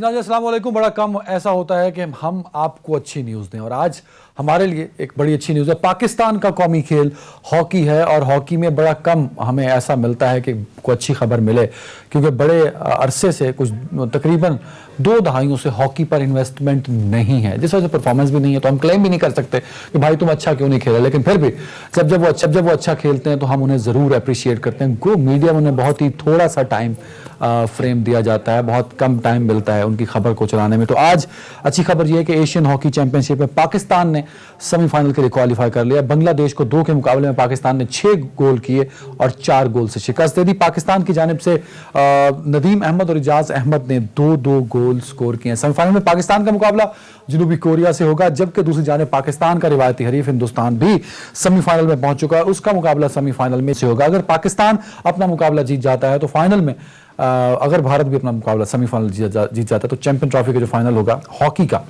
नाज़रीन अस्सलाम वालेकुम। बड़ा कम ऐसा होता है कि हम आपको अच्छी न्यूज़ दें, और आज हमारे लिए एक बड़ी अच्छी न्यूज़ है। पाकिस्तान का कौमी खेल हॉकी है, और हॉकी में बड़ा कम हमें ऐसा मिलता है कि कोई अच्छी खबर मिले, क्योंकि बड़े अरसे से कुछ तकरीबन 2 दहाइयों से हॉकी पर इन्वेस्टमेंट नहीं है, जिस वजह से परफॉर्मेंस भी नहीं है। तो हम क्लेम भी नहीं कर सकते कि भाई तुम अच्छा क्यों नहीं खेला, लेकिन फिर भी जब वो अच्छा खेलते हैं तो हम उन्हें ज़रूर अप्रिशिएट करते हैं। गो मीडिया में उन्हें बहुत ही थोड़ा सा टाइम फ्रेम दिया जाता है, बहुत कम टाइम मिलता है उनकी खबर को चलाने में। तो आज अच्छी खबर यह है कि एशियन हॉकी चैंपियनशिप में पाकिस्तान ने सेमीफाइनल के लिए क्वालिफाई कर लिया। बांग्लादेश को 2 के मुकाबले में पाकिस्तान ने 6 गोल किए और 4 गोल से शिकस्त दे दी। पाकिस्तान की जानिब से नदीम अहमद और इजाज अहमद ने 2-2 गोल स्कोर किए। सेमीफाइनल में पाकिस्तान का मुकाबला जनूबी कोरिया से होगा, जबकि दूसरी जानिब पाकिस्तान का रिवायती हरीफ हिंदुस्तान भी सेमीफाइनल में पहुंच चुका है। उसका मुकाबला सेमीफाइनल में से होगा। अगर पाकिस्तान अपना मुकाबला जीत जाता है तो फाइनल में अगर भारत भी अपना मुकाबला सेमीफाइनल जीत जाता है तो चैंपियन ट्रॉफी का जो फाइनल होगा हॉकी का,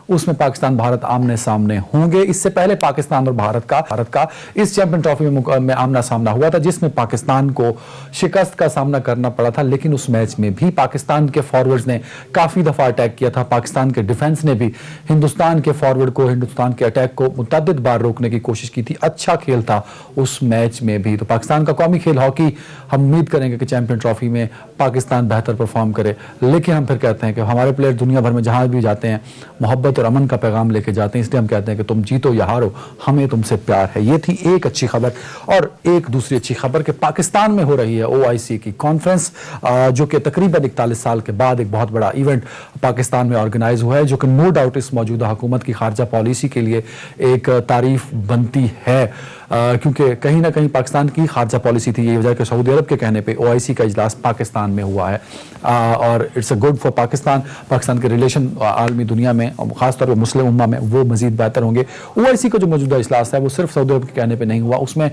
उसमें पाकिस्तान भारत आमने सामने होंगे। इससे पहले पाकिस्तान और भारत का इस चैंपियन ट्रॉफी में आमना सामना हुआ था, जिसमें पाकिस्तान को शिकस्त का सामना करना पड़ा था। लेकिन उस मैच में भी पाकिस्तान के फॉरवर्ड्स ने काफी दफा अटैक किया था। पाकिस्तान के डिफेंस ने भी हिंदुस्तान के फॉरवर्ड को, हिंदुस्तान के अटैक को मुतअद्दिद बार रोकने की कोशिश की थी। अच्छा खेल था उस मैच में भी। तो पाकिस्तान का कौमी खेल हॉकी, हम उम्मीद करेंगे कि चैंपियन ट्रॉफी में पाकिस्तान बेहतर परफॉर्म करे। लेकिन हम फिर कहते हैं कि हमारे प्लेयर दुनिया भर में जहां भी जाते हैं मोहब्बत और अमन का पैगाम लेके जाते हैं, इसलिए हम कहते हैं कि तुम जीतो या हारो, हमें तुमसे प्यार है। ये थी एक अच्छी खबर। और एक दूसरी अच्छी खबर कि पाकिस्तान में हो रही है OIC की कॉन्फ्रेंस, जो कि तकरीबन 41 साल के बाद एक बहुत बड़ा इवेंट पाकिस्तान में ऑर्गेनाइज हुआ है, जो कि नो डाउट इस मौजूदा हुकूमत की खारजा पॉलिसी के लिए एक तारीफ बनती है, क्योंकि कहीं ना कहीं पाकिस्तान की खारजा पॉलिसी थी। ये वजह कि सऊदी अरब के कहने पे OIC का इजलास पाकिस्तान में हुआ है, और it's a good for Pakistan के रिलेशन आलमी दुनिया में, खासतौर पर मुस्लिम उम्मा में, वो मजीद बेहतर होंगे। OIC का जो मौजूदा इजलास है वो सिर्फ सऊदी अरब के कहने पे नहीं हुआ, उसमें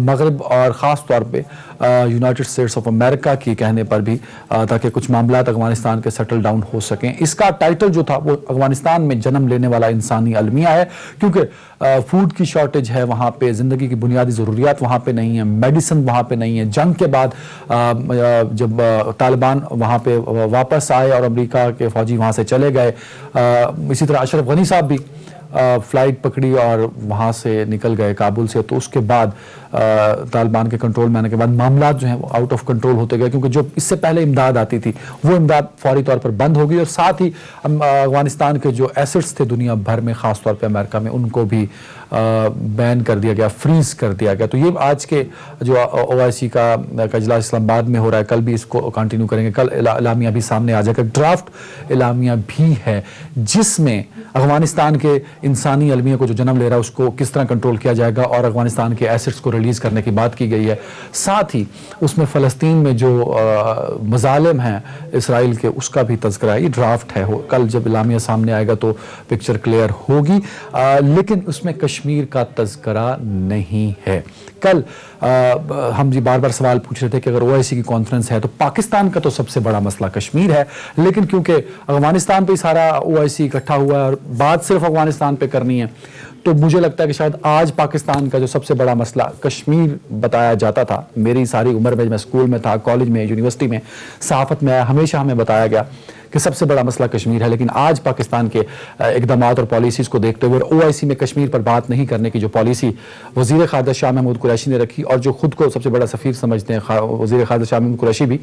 मगरब और ख़ास तौर पे यूनाइटेड स्टेट्स ऑफ अमेरिका के कहने पर भी, ताकि कुछ मामला अफगानिस्तान के सेटल डाउन हो सकें। इसका टाइटल जो था वो अफगानिस्तान में जन्म लेने वाला इंसानी अलमिया है, क्योंकि फूड की शॉर्टेज है वहाँ पे, ज़िंदगी की बुनियादी ज़रूरियात वहाँ पे नहीं है, मेडिसिन वहाँ पे नहीं है। जंग के बाद जब तालिबान वहाँ पे वापस आए और अमेरिका के फौजी वहाँ से चले गए, इसी तरह अशरफ गनी साहब भी फ्लाइट पकड़ी और वहाँ से निकल गए काबुल से। तो उसके बाद तालिबान के कंट्रोल में आने के बाद मामला जो हैं वो आउट ऑफ कंट्रोल होते गए, क्योंकि जो इससे पहले इमदाद आती थी वो इमदाद फौरी तौर पर बंद हो गई, और साथ ही अफगानिस्तान के जो एसेट्स थे दुनिया भर में, ख़ासतौर पर अमेरिका में, उनको भी बैन कर दिया गया, फ्रीज कर दिया गया। तो ये आज के जो OIC का इजलास इस्लामाबाद में हो रहा है, कल भी इसको कंटिन्यू करेंगे। कल एलामिया भी सामने आ जाएगा, ड्राफ्ट एलामिया भी है, जिसमें अफगानिस्तान के इंसानी अलमिया को जो जन्म ले रहा है उसको किस तरह कंट्रोल किया जाएगा, और अफगानिस्तान के एसेट्स को रिलीज करने की बात की गई है। साथ ही उसमें फ़लस्तीन में जो मज़ालिम हैं इसराइल के, उसका भी तज़किरा है। ये ड्राफ्ट है, कल जब एलामिया सामने आएगा तो पिक्चर क्लियर होगी, लेकिन उसमें कश्मीर का तज़किरा नहीं है। कल हम जी बार बार सवाल पूछ रहे थे कि अगर OIC की कॉन्फ्रेंस है तो पाकिस्तान का तो सबसे बड़ा मसला कश्मीर है, लेकिन क्योंकि अफगानिस्तान पे सारा OIC इकट्ठा हुआ है और बात सिर्फ अफगानिस्तान पे करनी है, तो मुझे लगता है कि शायद आज पाकिस्तान का जो सबसे बड़ा मसला कश्मीर बताया जाता था। मेरी सारी उम्र में, मैं स्कूल में था, कॉलेज में, यूनिवर्सिटी में, सहाफत में, हमेशा हमें बताया गया कि सबसे बड़ा मसला कश्मीर है। लेकिन आज पाकिस्तान के इक़दामात और पॉलिसीज़ को देखते हुए OIC में कश्मीर पर बात नहीं करने की जो पॉलिसी वज़ीर ख़ारजा शाह महमूद कुरैशी ने रखी, और जो खुद को सबसे बड़ा सफ़ीर समझते हैं वज़ीर ख़ारजा शाह महमूद कुरैशी भी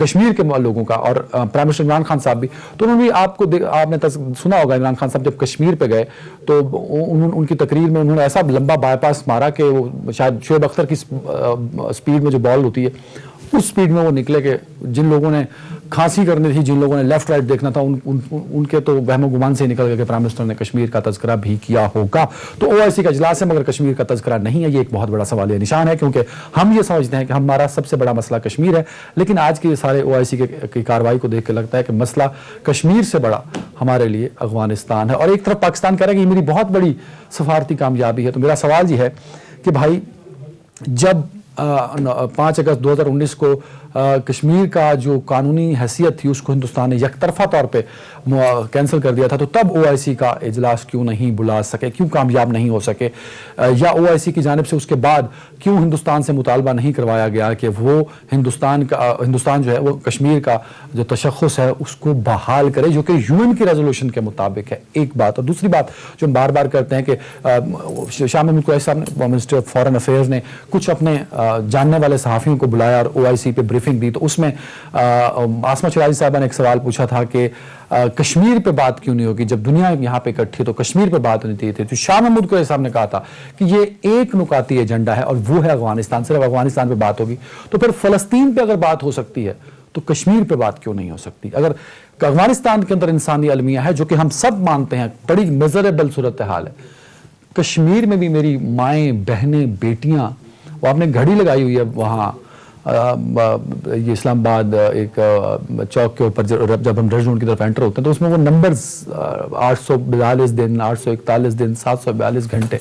कश्मीर के लोगों का, और प्राइम मिनिस्टर इमरान खान साहब भी, तो उन्होंने आपने सुना होगा, इमरान खान साहब जब कश्मीर पे गए तो उनकी तकरीर में उन्होंने ऐसा लंबा बाईपास मारा कि वो शायद शोएब अख्तर की स्पीड में जो बॉल होती है उस स्पीड में वो निकले कि जिन लोगों ने खांसी करनी थी, जिन लोगों ने लेफ्ट राइट देखना था, उनके तो वहमो गुमान से निकल गए कि प्राइम मिनिस्टर ने कश्मीर का तज़किरा भी किया होगा। तो OIC का इजलास है मगर कश्मीर का तज़किरा नहीं है। ये एक बहुत बड़ा सवाल निशान है, क्योंकि हम ये समझते हैं कि हमारा सबसे बड़ा मसला कश्मीर है, लेकिन आज के सारे OIC की कार्रवाई को देख के लगता है कि मसला कश्मीर से बड़ा हमारे लिए अफगानिस्तान है। और एक तरफ पाकिस्तान कह रहा है कि मेरी बहुत बड़ी सफारती कामयाबी है। तो मेरा सवाल ये है कि भाई, जब 5 अगस्त 2019 को कश्मीर का जो कानूनी हैसियत थी उसको हिंदुस्तान ने यकतरफा तौर पे कैंसिल कर दिया था, तो तब ओआईसी का इजलास क्यों नहीं बुला सके, क्यों कामयाब नहीं हो सके, या ओआईसी की जानिब से उसके बाद क्यों हिंदुस्तान से मुतालबा नहीं करवाया गया कि वो हिंदुस्तान जो है वो कश्मीर का जो तशख़्ख़ुस है उसको बहाल करे, जो कि यूएन की रेजोल्यूशन के मुताबिक है। एक बात। और दूसरी बात जो हम बार बार करते हैं कि शाह महमूद कुरैशी साहब ने, मिनिस्टर ऑफ फॉरेन अफेयर्स ने, कुछ अपने जानने वाले सहाफ़ियों को बुलाया और ओआईसी पे ब्रीफिंग दी, तो उसमें आसमा शिराजी साहबा ने एक सवाल पूछा था कि कश्मीर पे बात क्यों नहीं होगी, जब दुनिया यहाँ पे इकट्ठी तो कश्मीर पे बात नहीं थी। तो शाह महमूद कुरैशी साहब ने कहा था कि ये एक नुकाती एजेंडा है और वो है अफगानिस्तान, सिर्फ अफगानिस्तान पे बात होगी। तो फिर फलस्तीन पे अगर बात हो सकती है तो कश्मीर पे बात क्यों नहीं हो सकती? अगर अफगानिस्तान के अंदर इंसानी अलमिया है, जो कि हम सब मानते हैं बड़ी मिजरेबल सूरत हाल है, कश्मीर में भी मेरी माएँ, बहनें, बेटियां, वो आपने घड़ी लगाई हुई है वहाँ ये इस्लामाबाद एक चौक के ऊपर, जब हम रेड जोन की तरफ एंटर होते हैं तो उसमें वो नंबर्स 842 दिन, 841 दिन, 742 घंटे,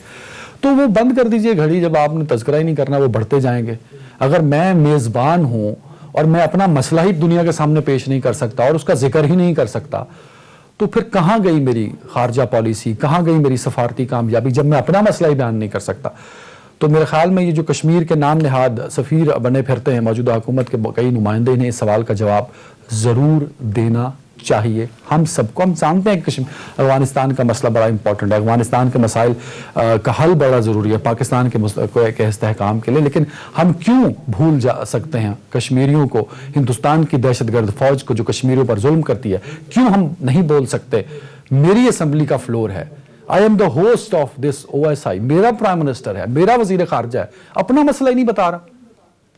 तो वो बंद कर दीजिए घड़ी। जब आपने तज़किरा ही नहीं करना, वो बढ़ते जाएंगे। अगर मैं मेज़बान हूँ और मैं अपना मसला ही दुनिया के सामने पेश नहीं कर सकता और उसका जिक्र ही नहीं कर सकता, तो फिर कहाँ गई मेरी खारजा पॉलिसी, कहाँ गई मेरी सफारती कामयाबी, जब मैं अपना मसला ही बयान नहीं कर सकता? तो मेरे ख्याल में ये जो कश्मीर के नाम नहाद सफ़ीर बने फिरते हैं मौजूदा हुकूमत के कई नुमाइंदे, इन्हें इस सवाल का जवाब ज़रूर देना चाहिए। हम सबको, हम जानते हैं कि अफगानिस्तान का मसला बड़ा इंपॉर्टेंट है, अफगानिस्तान के मसाइल का हल बड़ा ज़रूरी है पाकिस्तान के इस्तेहकाम के लिए, लेकिन हम क्यों भूल जा सकते हैं कश्मीरियों को, हिंदुस्तान की दहशतगर्द फौज को जो कश्मीरियों पर जुल्म करती है, क्यों हम नहीं बोल सकते? मेरी असम्बली का फ्लोर है, I am the host of this OSI, मेरा प्राइम मिनिस्टर है, मेरा वजीर खारजा है, अपना मसला ही नहीं बता रहा।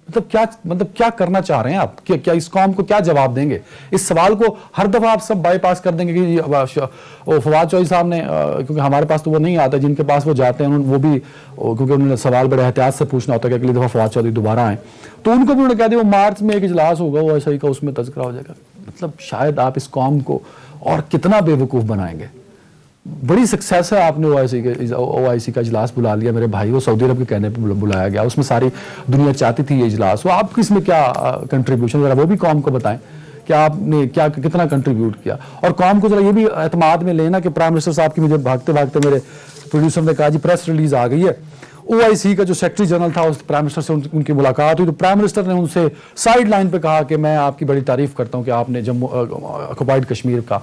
मतलब क्या करना चाह रहे हैं आप? क्या इस कौम को क्या जवाब देंगे? इस सवाल को हर दफा आप सब बाईपास कर देंगे कि फवाद चौधरी साहब ने, क्योंकि हमारे पास तो वो नहीं आता, जिनके पास वो जाते हैं वो भी, क्योंकि उन्होंने सवाल बड़े एहतियात से पूछना होता है कि अगली दफा फवाद चौधरी दोबारा आए, तो उनको भी उन्होंने कह दिया वो मार्च में एक इजलास होगा ओएसआई का, उसमें तज़किरा हो जाएगा। मतलब शायद आप इस कौम को और कितना बेवकूफ़ बनाएंगे। बड़ी सक्सेस है, आपने ओआईसी का इजलास बुला लिया मेरे भाई, वो सऊदी अरब के कहने पे बुलाया गया, उसमें सारी दुनिया चाहती थी ये इजलास, वो आप किसमें क्या कंट्रीब्यूशन, जरा वो भी कौम को बताएं कि आपने क्या कितना कंट्रीब्यूट किया। और कौम को जरा ये भी एतमाद में लेना कि प्राइम मिनिस्टर साहब की, मुझे भागते भागते मेरे प्रोड्यूसर ने कहा जी प्रेस रिलीज आ गई है, ओआईसी का जो सेक्रेटरी जनरल था उस प्राइम मिनिस्टर से उनकी मुलाकात हुई, तो प्राइम मिनिस्टर ने उनसे साइड लाइन पे कहा कि मैं आपकी बड़ी तारीफ करता हूं कि आपने जम्मू ऑक्युपाइड कश्मीर का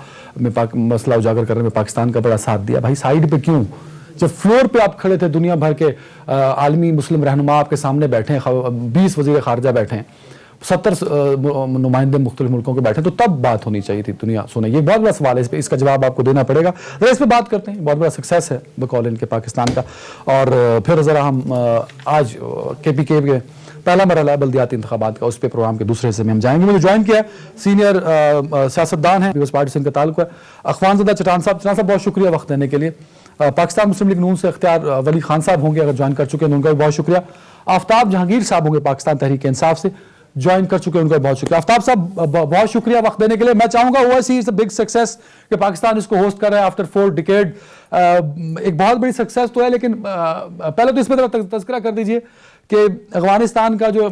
मसला उजागर करने में पाकिस्तान का बड़ा साथ दिया। भाई साइड पे क्यों, जब फ्लोर पे आप खड़े थे, दुनिया भर के आलमी मुस्लिम रहनुमा आपके सामने बैठे हैं, 20 वजीर खारजा बैठे हैं, 70 नुमाइंदे मुख्तलिफ मुल्कों के बैठे, तो तब बात होनी चाहिए थी, दुनिया सुने। ये बहुत बड़ा सवाल है, इस पे इसका जवाब आपको देना पड़ेगा। जरा इस पे बात करते हैं, बहुत बड़ा सक्सेस है बकौल इनके पाकिस्तान का। और फिर ज़रा हम आज KPK के पहला मरहला है बल्दियाती इंतखाबात का, उस पर प्रोग्राम के दूसरे हिस्से में हम जाएंगे। मुझे ज्वाइन किया सीनियर सियासतदान है, पीपल्स पार्टी से इनका ताल्लुक है, अखवानज़दा चट्टान साहब बहुत शुक्रिया वक्त देने के लिए। पाकिस्तान मुस्लिम लीग नून से इख्तियार वली खान साहब होंगे, अगर ज्वाइन कर चुके हैं उनका भी बहुत शुक्रिया। आफ्ताब जहांगीर साहब होंगे पाकिस्तान तहरीक इंसाफ से, ज्वाइन कर चुके हैं, उनका बहुत शुक्रिया। आफ्ताब साहब बहुत शुक्रिया वक्त देने के लिए। मैं चाहूंगा OIC is a big success कि पाकिस्तान इसको होस्ट कर रहा है आफ्टर 4 डिकेड, एक बहुत बड़ी सक्सेस तो है, लेकिन पहले तो इसमें तज़किरा कर दीजिए कि अफगानिस्तान का जो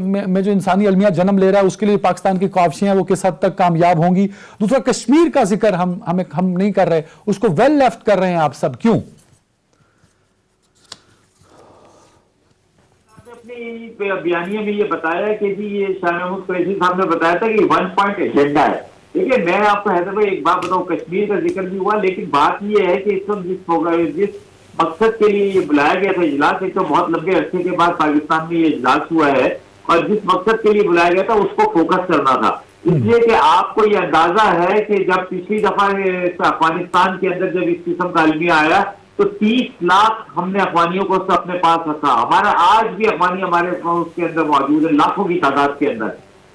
इंसानी अलमिया जन्म ले रहा है उसके लिए पाकिस्तान की ख्वाहिशें हैं वो किस हद तक कामयाब होंगी। दूसरा, कश्मीर का जिक्र हम नहीं कर रहे, उसको वेल लेफ्ट कर रहे हैं आप सब, क्यों? बयानिया में ये बताया कि जी ये शाह महमूद कुरैशी साहब ने बताया था कि 1 पॉइंट एजेंडा है। देखिए मैं आपको हैदर भाई एक बात बताऊं, कश्मीर का जिक्र भी हुआ, लेकिन बात ये है कि इस वक्त जिस मकसद के लिए ये बुलाया गया था इजलास, एक तो बहुत लंबे अरसे के बाद पाकिस्तान में ये इजलास हुआ है, और जिस मकसद के लिए बुलाया गया था उसको फोकस करना था। इसलिए कि आपको ये अंदाजा है कि जब पिछली दफा अफगानिस्तान के अंदर जब इस किस्म का अलमिया आया तो 30 लाख हमने अफगानियों को अपने पास रखा। हमारा आज भी अफगानी हमारे उसके अंदर मौजूद है, लाखों की तादाद के अंदर।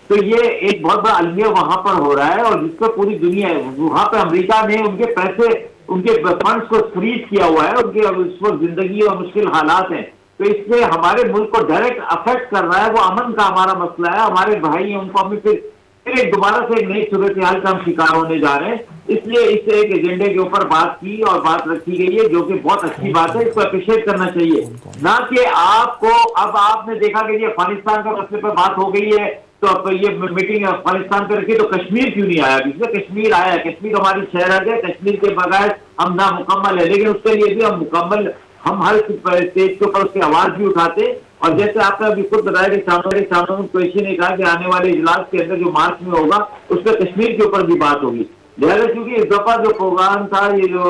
तो ये एक बहुत बड़ा अलमिया वहां पर हो रहा है, और जिसको पूरी दुनिया है, वहां पर अमेरिका ने उनके पैसे, उनके फंड्स को फ्रीज किया हुआ है, उनके इस वक्त जिंदगी और मुश्किल हालात हैं, तो इससे हमारे मुल्क को डायरेक्ट अफेक्ट कर रहा है। वो अमन का हमारा मसला है, हमारे भाई हैं, उनको हमें फिर एक दोबारा से एक नई सूरत हाल का हम शिकार होने जा रहे हैं। इसलिए इस एक एजेंडे के ऊपर बात की और बात रखी गई है, जो कि बहुत अच्छी बात है, इसको अप्रिशिएट करना चाहिए। ना कि आपको, अब आपने देखा कि ये अफगानिस्तान का मसले पर बात हो गई है, तो अब ये मीटिंग अफगानिस्तान कर रखी, तो कश्मीर क्यों नहीं आया? इसमें कश्मीर आया, कश्मीर हमारी शहर है, कश्मीर के बगैर हम ना मुकम्मल है, लेकिन उसके लिए भी हम मुकम्मल, हम हर स्टेज के ऊपर उसकी आवाज भी उठाते। और जैसे आपने अभी खुद बताया कि शामोन कुरैशी ने कहा कि आने वाले इजलास के अंदर जो मार्च में होगा उसमें कश्मीर के ऊपर भी बात होगी। लिहाजा क्योंकि इस दफा जो प्रोग्राम था, ये जो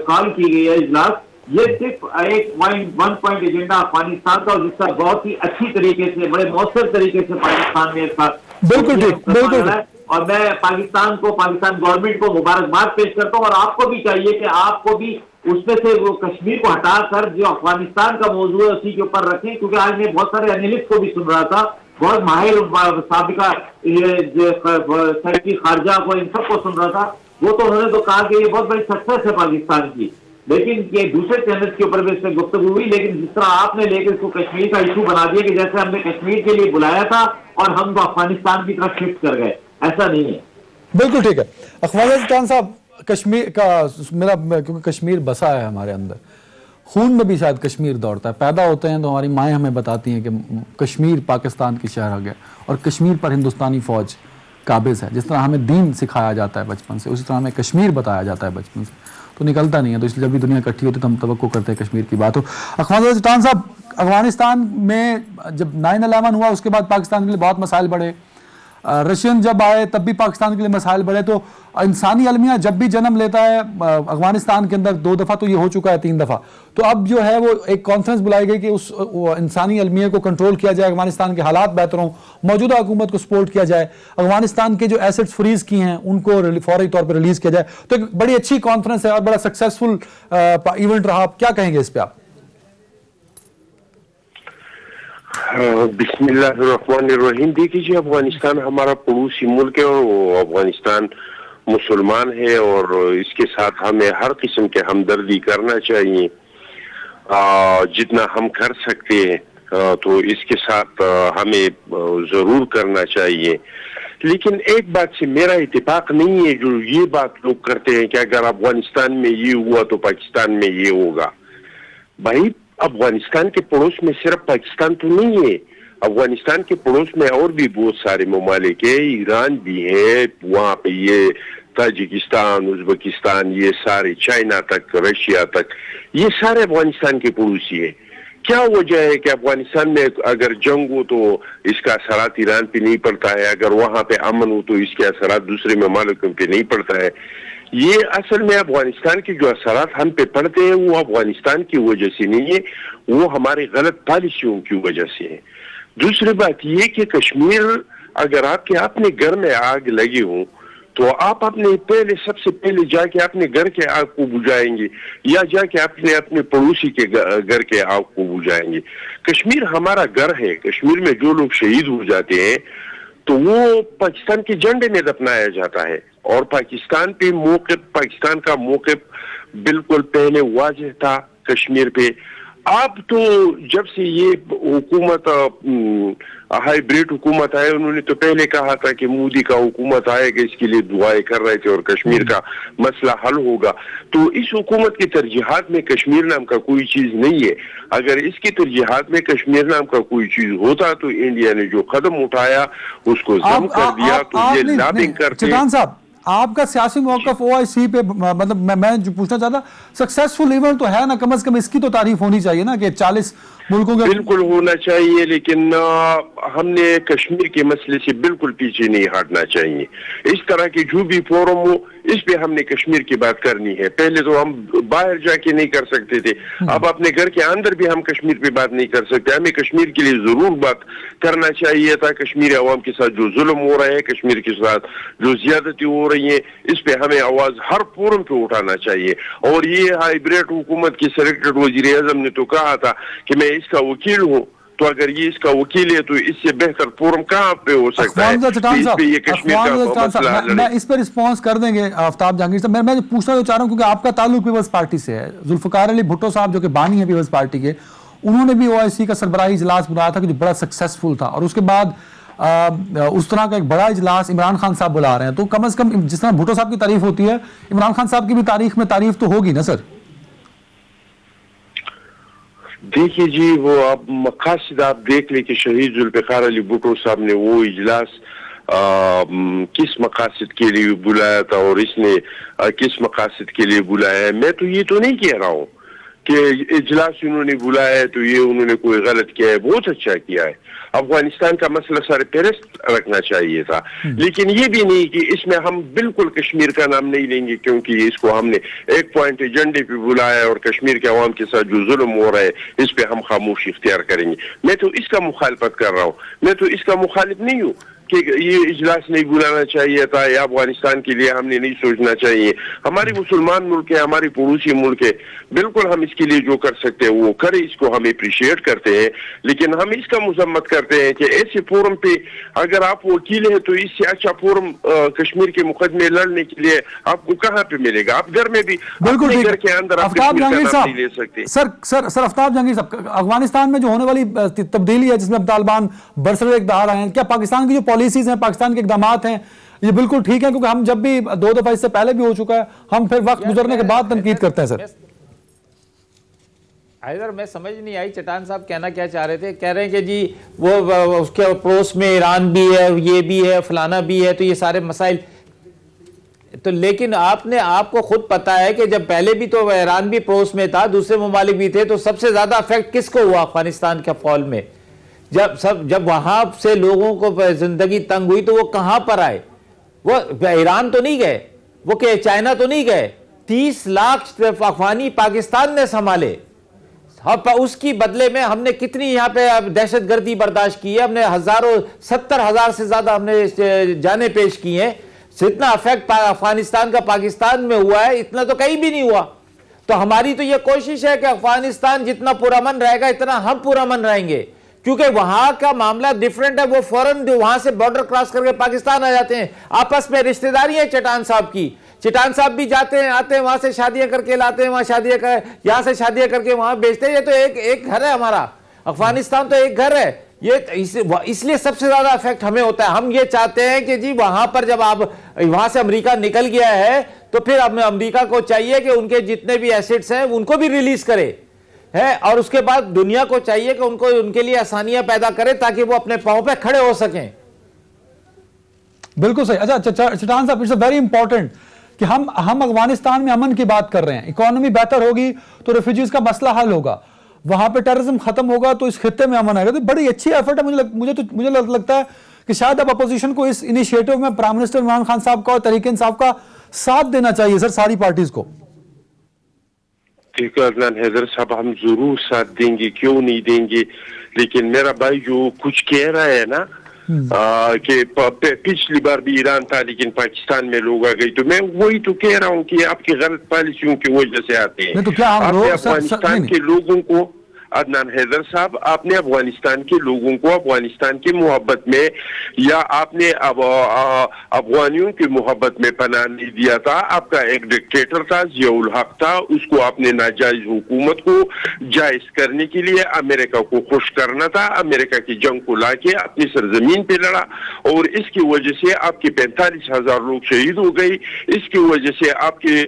कॉल की गई है इजलास, ये सिर्फ एक वन पॉइंट एजेंडा अफगानिस्तान का, जिसका बहुत ही अच्छी तरीके से, बड़े मौसर तरीके से पाकिस्तान ने इसका बिल्कुल ठीक, बिल्कुल। और मैं पाकिस्तान गवर्नमेंट को मुबारकबाद पेश करता हूँ। और आपको भी चाहिए कि आपको भी उसमें से वो कश्मीर को हटाकर जो अफगानिस्तान का मौजूद है उसी के ऊपर रखें, क्योंकि आज मैं बहुत सारे एनालिस्ट को भी सुन रहा था, बहुत माहिर साबिका सेक्रेटरी खारजा को, इन सबको सुन रहा था। वो तो उन्होंने तो कहा कि ये बहुत बड़ी सक्सेस है पाकिस्तान की, लेकिन ये दूसरे चैनल के ऊपर भी इसमें गुफ्तगू हुई। लेकिन जिस तरह आपने लेकर इसको कश्मीर का इशू बना दिया कि जैसे हमने कश्मीर के लिए बुलाया था और हम तो अफगानिस्तान की तरफ शिफ्ट कर गए, ऐसा नहीं है। बिल्कुल ठीक है। अखबार खान साहब, कश्मीर का मेरा, क्योंकि कश्मीर बसा है हमारे अंदर, खून में भी शायद कश्मीर दौड़ता है। पैदा होते हैं तो हमारी माएँ हमें बताती हैं कि कश्मीर पाकिस्तान की शहर हो गया और कश्मीर पर हिंदुस्तानी फौज काबिज है। जिस तरह हमें दीन सिखाया जाता है बचपन से, उसी तरह हमें कश्मीर बताया जाता है बचपन से, तो निकलता नहीं है। तो इसलिए जब भी दुनिया इकट्ठी होती है तो हम तवक्को करते हैं कश्मीर की बात हो। अखबार चट्टान साहब, अफगानिस्तान में जब 9/11 हुआ उसके बाद पाकिस्तान के लिए बहुत मसाइल बढ़े, रशियन जब आए तब भी पाकिस्तान के लिए मसाइल बढ़े। तो इंसानी अलमिया जब भी जन्म लेता है अफगानिस्तान के अंदर, 2 दफ़ा तो ये हो चुका है, 3 दफ़ा, तो अब जो है वो एक कॉन्फ्रेंस बुलाई गई कि उस इंसानी अलमिया को कंट्रोल किया जाए, अफगानिस्तान के हालात बेहतर हों, मौजूदा हुकूमत को सपोर्ट किया जाए, अफगानिस्तान के जो एसेट्स फ्रीज किए हैं उनको फौरी तौर पर रिलीज किया जाए। तो एक बड़ी अच्छी कॉन्फ्रेंस है और बड़ा सक्सेसफुल इवेंट रहा। क्या कहेंगे इस पर आप? बिस्मिल्लाहिर्रहमानिर्रहीम। देखिए, अफगानिस्तान हमारा पड़ोसी मुल्क है और वो अफगानिस्तान मुसलमान है और इसके साथ हमें हर किस्म के हमदर्दी करना चाहिए, जितना हम कर सकते हैं तो इसके साथ हमें जरूर करना चाहिए। लेकिन एक बात से मेरा इत्तेफाक नहीं है, जो ये बात लोग करते हैं कि अगर अफगानिस्तान में ये हुआ तो पाकिस्तान में ये होगा। भाई, अफगानिस्तान के पड़ोस में सिर्फ पाकिस्तान तो नहीं है, अफगानिस्तान के पड़ोस में और भी बहुत सारे ममालिक है, ईरान भी है, वहाँ पे ये ताजिकिस्तान, उज्बेकिस्तान, ये सारे, चाइना तक, रशिया तक, ये सारे अफगानिस्तान के पड़ोसी है। क्या वजह है कि अफगानिस्तान में अगर जंग हो तो इसका असरात ईरान पे नहीं पड़ता है, अगर वहाँ पे अमन हो तो इसके असरात दूसरे ममालिकों पे नहीं पड़ता है? ये असल में अफगानिस्तान के जो असरात हम पे पड़ते हैं वो अफगानिस्तान की वजह से नहीं है, वो हमारे गलत पॉलिसियों की वजह से है। दूसरी बात ये कि कश्मीर, अगर आपके अपने घर में आग लगी हो तो आप सबसे पहले जाके अपने घर के आग को बुझाएंगे या जाके अपने पड़ोसी के घर के आग को बुझाएंगे? कश्मीर हमारा घर है। कश्मीर में जो लोग शहीद हो जाते हैं तो वो पाकिस्तान के झंडे में दफनाया जाता है और पाकिस्तान का मौक़िफ़ बिल्कुल पहले वाज़ेह था कश्मीर पे। अब तो जब से ये हुकूमत हाइब्रिड हुकूमत है, उन्होंने तो पहले कहा था कि मोदी का हुकूमत आएगा, इसके लिए दुआएं कर रहे थे और कश्मीर का मसला हल होगा। तो इस हुकूमत की तरजीहात में कश्मीर नाम का कोई चीज नहीं है। अगर इसकी तरजीहात में कश्मीर नाम का कोई चीज होता तो इंडिया ने जो कदम उठाया उसको जम कर दिया। तो ये लॉबिंग करते साहब, आपका सियासी मौक़िफ़ ओआईसी पे, मतलब मैं जो पूछना चाहता, सक्सेसफुल इवेंट तो है ना, कम से कम इसकी तो तारीफ होनी चाहिए ना कि 40 मुल्कों के। बिल्कुल होना चाहिए, लेकिन हमने कश्मीर के मसले से बिल्कुल पीछे नहीं हटना चाहिए। इस तरह की जो भी फोरम हो इस पे हमने कश्मीर की बात करनी है। पहले तो हम बाहर जाके नहीं कर सकते थे, अब अपने घर के अंदर भी हम कश्मीर पे बात नहीं कर सकते। हमें कश्मीर के लिए जरूर बात करना चाहिए था। कश्मीरी अवाम के साथ जो जुल्म हो रहा है, कश्मीर के साथ जो ज्यादती हो रही है, इस पे हमें आवाज हर फोरम पे उठाना चाहिए। और ये हाइब्रिड हुकूमत के सेलेक्टेड वज़ीर-ए-आज़म ने तो कहा था कि मैं इसका वकील हूँ, तो अगर ये इसका वकील है तो इससे बेहतर फोरम कहाँ पे हो सकता है? ये कश्मीर का मसला मैं इस पर रिस्पॉन्स कर देंगे आफ्ताब जहांगीर साहब। मैं पूछना चाह रहा हूँ क्योंकि आपका ताल्लुक पीपल्स पार्टी से है। जुल्फकार अली भुट्टो साहब जो कि बानी है पीपल्स पार्टी के, उन्होंने भी ओआईसी का सरबराही इजलास बुलाया था कि जो बड़ा सक्सेसफुल था, और उसके बाद उस तरह का एक बड़ा इजलास इमरान खान साहब बुला रहे हैं। तो कम से कम जिस तरह भुट्टो साहब की तारीफ होती है, इमरान खान साहब की भी तारीख में तारीफ तो होगी ना सर? देखिए जी, वो आप मकासद आप देख ले कि शहीद जुल्फ़िकार अली भुट्टो साहब ने वो इजलास किस मकासद के लिए बुलाया था और इसने किस मकासद के लिए बुलाया है। मैं तो ये तो नहीं कह रहा हूँ कि इजलास उन्होंने बुलाया है तो ये उन्होंने कोई गलत किया है, बहुत अच्छा किया है। अफगानिस्तान का मसला सरपरस्त रखना चाहिए था, लेकिन ये भी नहीं कि इसमें हम बिल्कुल कश्मीर का नाम नहीं लेंगे क्योंकि इसको हमने एक पॉइंट एजेंडे पे बुलाया है और कश्मीर के अवाम के साथ जो जुल्म हो रहा है इस पे हम खामोशी इख्तियार करेंगे। मैं तो इसका मुखालफत कर रहा हूँ, मैं तो इसका मुखालिफ नहीं हूँ कि ये इजलास नहीं बुलाना चाहिए था या अफगानिस्तान के लिए हमने नहीं सोचना चाहिए। हमारे मुसलमान मुल्क है, हमारे पड़ोसी मुल्क है, बिल्कुल हम इसके लिए जो कर सकते हैं वो करें, इसको हम अप्रिशिएट करते हैं। लेकिन हम इसका मजम्मत करते हैं कि ऐसे फोरम पे अगर आप वकील हैं तो इससे अच्छा फोरम कश्मीर के मुकदमे लड़ने के लिए आपको कहाँ पे मिलेगा? आप घर में भी बिल्कुल अपने ठीक। घर के अंदर आप आफ्ताब कश्मीर का जहांगीर नाम साहब, नहीं ले सकते। सर आफ्ताब जहांगीर साहब, अफगानिस्तान में जो होने वाली तब्दीली है जिसमें तालिबान बरसर इक़्तिदार आए हैं, क्या पाकिस्तान की जो पॉलिसीज हैं, पाकिस्तान के इक़दाम हैं, ये बिल्कुल ठीक है? क्योंकि हम जब भी दो दफा इससे पहले भी हो चुका है, हम फिर वक्त गुजरने के बाद तनकीद करते हैं। सर इधर मैं समझ नहीं आई चट्टान साहब कहना क्या चाह रहे थे। कह रहे हैं कि जी वो उसके पड़ोस में ईरान भी है, ये भी है, फलाना भी है, तो ये सारे मसाइल तो, लेकिन आपको खुद पता है कि जब पहले भी तो ईरान भी पड़ोस में था, दूसरे ममालिक भी थे, तो सबसे ज्यादा इफेक्ट किसको हुआ अफगानिस्तान के फॉल में? जब वहां से लोगों को जिंदगी तंग हुई तो वो कहां पर आए? वो ईरान तो नहीं गए, वो के चाइना तो नहीं गए, 30 लाख अफगानी पाकिस्तान ने संभाले। उसकी बदले में हमने कितनी यहाँ पे दहशतगर्दी बर्दाश्त की है, हमने 70,000 से ज्यादा हमने जाने पेश की हैं। जितना अफेक्ट अफगानिस्तान का पाकिस्तान में हुआ है इतना तो कहीं भी नहीं हुआ। तो हमारी तो यह कोशिश है कि अफगानिस्तान जितना पुरअमन रहेगा इतना हम पुरअमन रहेंगे, क्योंकि वहां का मामला डिफरेंट है। वो फौरन वहां से बॉर्डर क्रॉस करके पाकिस्तान आ जाते हैं, आपस में रिश्तेदारी है चट्टान साहब की। चट्टान साहब भी जाते हैं, आते हैं, वहां से शादियां करके लाते हैं, वहां शादियां कर, यहां से शादियां करके वहां बेचते हैं। ये तो एक घर है हमारा, अफगानिस्तान तो एक घर है। ये इसलिए सबसे ज्यादा इफेक्ट हमें होता है। हम ये चाहते हैं कि जी वहां पर जब आप वहां से अमेरिका निकल गया है तो फिर अब अमेरिका को चाहिए कि उनके जितने भी एसेट्स हैं उनको भी रिलीज करे है, और उसके बाद दुनिया को चाहिए कि उनको उनके लिए आसानियां पैदा करे ताकि वो अपने पांव पे खड़े हो सकें। बिल्कुल सही। अच्छा चट्टान साहब, इट्स वेरी इंपॉर्टेंट कि हम अफगानिस्तान में अमन की बात कर रहे हैं। इकोनॉमी बेहतर होगी तो रेफ्यूजीज का मसला हल होगा, वहां पे टेररिज्म खत्म होगा तो इस खित्ते में अमन आएगा। तो बड़ी अच्छी एफर्ट है। मुझे लगता है कि शायद अब अपोजिशन को इस इनिशिएटिव में प्राइम मिनिस्टर इमरान खान साहब का और तहरीक इंसाफ का साथ देना चाहिए सर, सारी पार्टीज को। देखो अदनान हैदर साहब, हम जरूर साथ देंगे, क्यों नहीं देंगे। लेकिन मेरा भाई जो कुछ कह रहा है ना कि पिछली बार भी ईरान था लेकिन पाकिस्तान में लोग आ गए, तो मैं वही तो कह रहा हूँ कि आपकी गलत पॉलिसियों की वजह से आते हैं। तो क्या आपने अफगानिस्तान के लोगों को, अदनान हैदर साहब, आपने अफगानिस्तान के लोगों को अफगानिस्तान की मोहब्बत में या आपने अफगानियों की मोहब्बत में पनाह नहीं दिया था। आपका एक डिक्टेटर था, जियाउल हक था, उसको आपने नाजायज हुकूमत को जायज करने के लिए अमेरिका को खुश करना था। अमेरिका की जंग को लाके अपनी सरजमीन पे लड़ा और इसकी वजह से आपके 45,000 लोग शहीद हो गए। इसकी वजह से आपके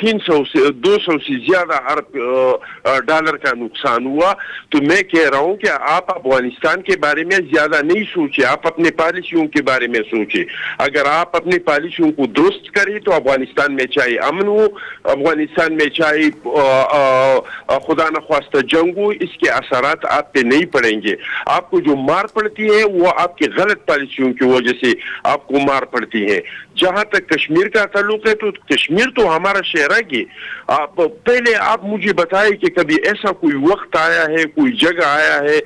200 से ज्यादा अरब डॉलर का नुकसान हुआ। तो मैं कह रहा हूं कि आप अफगानिस्तान के बारे में ज्यादा नहीं सोचिए, आप अपने पॉलिसियों के बारे में सोचिए। अगर आप अपनी पॉलिसियों को दुरुस्त करें तो अफगानिस्तान में चाहे अमन हो, अफगानिस्तान में चाहे खुदा न ख्वास्ता जंग हो, इसके असरात आप पे नहीं पड़ेंगे। आपको जो मार पड़ती है वो आपकी गलत पॉलिसियों की वजह से आपको मार पड़ती है। जहां तक कश्मीर का ताल्लुक है तो कश्मीर तो हमारा शहर है। कि आप पहले आप मुझे बताएं कि कभी ऐसा कोई वक्त आया है, कोई जगह आया है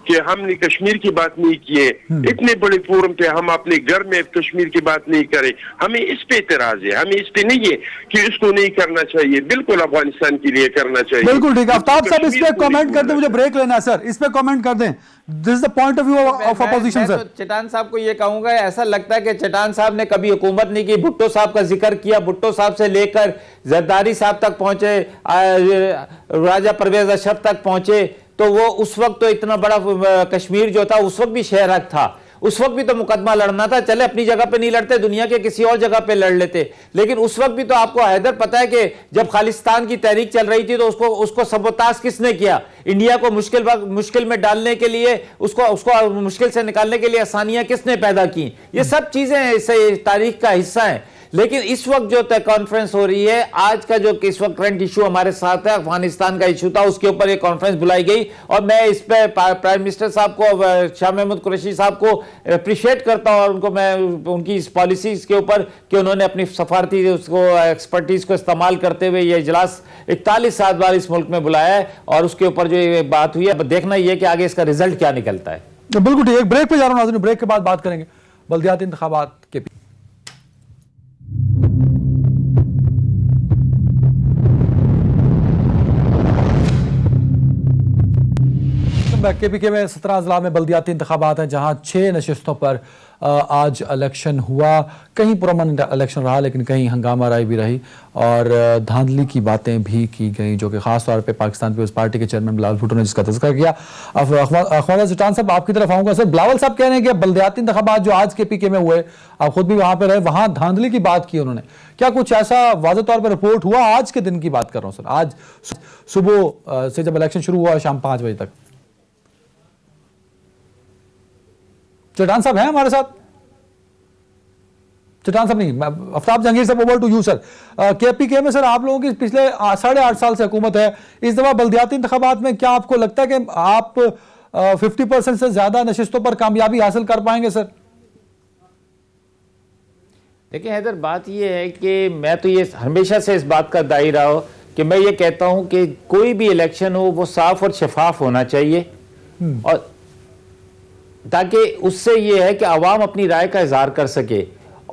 कि हमने कश्मीर की बात नहीं की है? इतने बड़े फोरम पे हम अपने घर में कश्मीर की बात नहीं करें। हमें इस पे इतराज है, हमें इस पे नहीं है कि इसको नहीं करना चाहिए, बिल्कुल अफगानिस्तान के लिए करना चाहिए। बिल्कुल ठीक है। आफ्ताब साहब इस पे कमेंट कर दें, मुझे ब्रेक लेना है सर, इस पे कमेंट कर दें। This is the point of view of opposition sir. चट्टान साहब को ये कहूंगा, ऐसा लगता है कि चट्टान साहब ने कभी हुकूमत नहीं की। भुट्टो साहब का जिक्र किया, भुट्टो साहब से लेकर जरदारी साहब तक पहुंचे, राजा परवेज अशरफ तक पहुंचे, तो वो उस वक्त तो इतना बड़ा कश्मीर जो था उस वक्त भी शहर था। उस वक्त भी तो मुकदमा लड़ना था, चले अपनी जगह पे नहीं लड़ते, दुनिया के किसी और जगह पे लड़ लेते। लेकिन उस वक्त भी तो आपको हैदर पता है कि जब खालिस्तान की तहरीक चल रही थी तो उसको सबोताज किसने किया? इंडिया को मुश्किल में डालने के लिए, उसको मुश्किल से निकालने के लिए आसानियां किसने पैदा की? ये सब चीजें इस तारीख का हिस्सा है। लेकिन इस वक्त जो कॉन्फ्रेंस हो रही है, आज का जो इस वक्त करंट इशू हमारे साथ है, अफगानिस्तान का इशू था, उसके ऊपर एक कॉन्फ्रेंस बुलाई गई और मैं इस पे प्राइम मिनिस्टर साहब को, शाह महमूद कुरैशी साहब को अप्रिशिएट करता हूं और उनको मैं उनकी इस पॉलिसीज के ऊपर कि उन्होंने अपनी सफारती उसको एक्सपर्टीज को इस्तेमाल करते हुए ये इजलास 41 साल बाद इस मुल्क में बुलाया है और उसके ऊपर जो ये बात हुई है, देखना ये कि आगे इसका रिजल्ट क्या निकलता है। बिल्कुल ठीक, एक ब्रेक पे जा रहा हूं नाज़रीन, ब्रेक के बाद बात करेंगे बल्दियाती इंतखाबात के। KPK में 17 अजला में बल्दियाती इंतखाबात हैं, जहां 6 नशिस्तों पर आज इलेक्शन हुआ। कहीं पुरअमन इलेक्शन रहा, लेकिन कहीं हंगामा राय भी रही और धांधली की बातें भी की गई, जो कि खास तौर पे पाकिस्तान पीपल्स पार्टी के चेयरमैन बिलावल भुट्टो ने जिसका तज़किरा किया। ख्वाजा सुल्तान साहब, आपकी तरफ आऊंगा। सर, बिलावल साहब कह रहे हैं कि बल्दियाती इंतखाबात जो आज KPK में हुए, आप खुद भी वहां पर रहे, वहां धांधली की बात की उन्होंने। क्या कुछ ऐसा वाज़ेह तौर पर रिपोर्ट हुआ? आज के दिन की बात कर रहा हूँ सर, आज सुबह से जब इलेक्शन शुरू हुआ शाम 5 बजे तक। चट्टान साहब हैं हमारे साथ? चट्टान साहब नहीं, आफ्ताब जहांगीर साहब, over to you sir. KPK में सर आप लोगों की पिछले 8.5 साल से हुकूमत है, इस दफा बल्दियाती इंतखाबात में क्या आपको लगता है कि आप 50% से ज्यादा नशिस्तों पर कामयाबी हासिल कर पाएंगे सर? देखिए हैदर, बात यह है कि मैं तो ये हमेशा से इस बात का दाई रहा हूं कि मैं ये कहता हूं कि कोई भी इलेक्शन हो वो साफ और शफाफ होना चाहिए, और ताकि उससे ये है कि अवाम अपनी राय का इजहार कर सके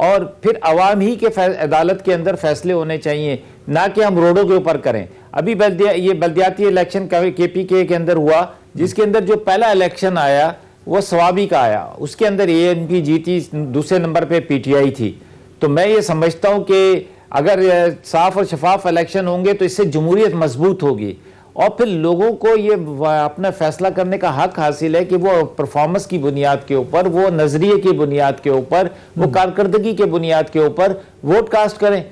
और फिर अवाम ही के अदालत के अंदर फैसले होने चाहिए, ना कि हम रोडों के ऊपर करें। अभी ये बल्दियाती इलेक्शन KPK के अंदर हुआ, जिसके अंदर जो पहला इलेक्शन आया वो सवाबी का आया, उसके अंदर ANP जीती, दूसरे नंबर पे PTI थी। तो मैं ये समझता हूँ कि अगर साफ और शफाफ इलेक्शन होंगे तो इससे जमहूरियत मजबूत होगी और फिर लोगों को ये अपना फैसला करने का हक हासिल है कि वो परफॉर्मेंस की बुनियाद के ऊपर, वो नजरिए की बुनियाद के ऊपर, वो कारकर्दगी के बुनियाद के ऊपर वोट कास्ट करें।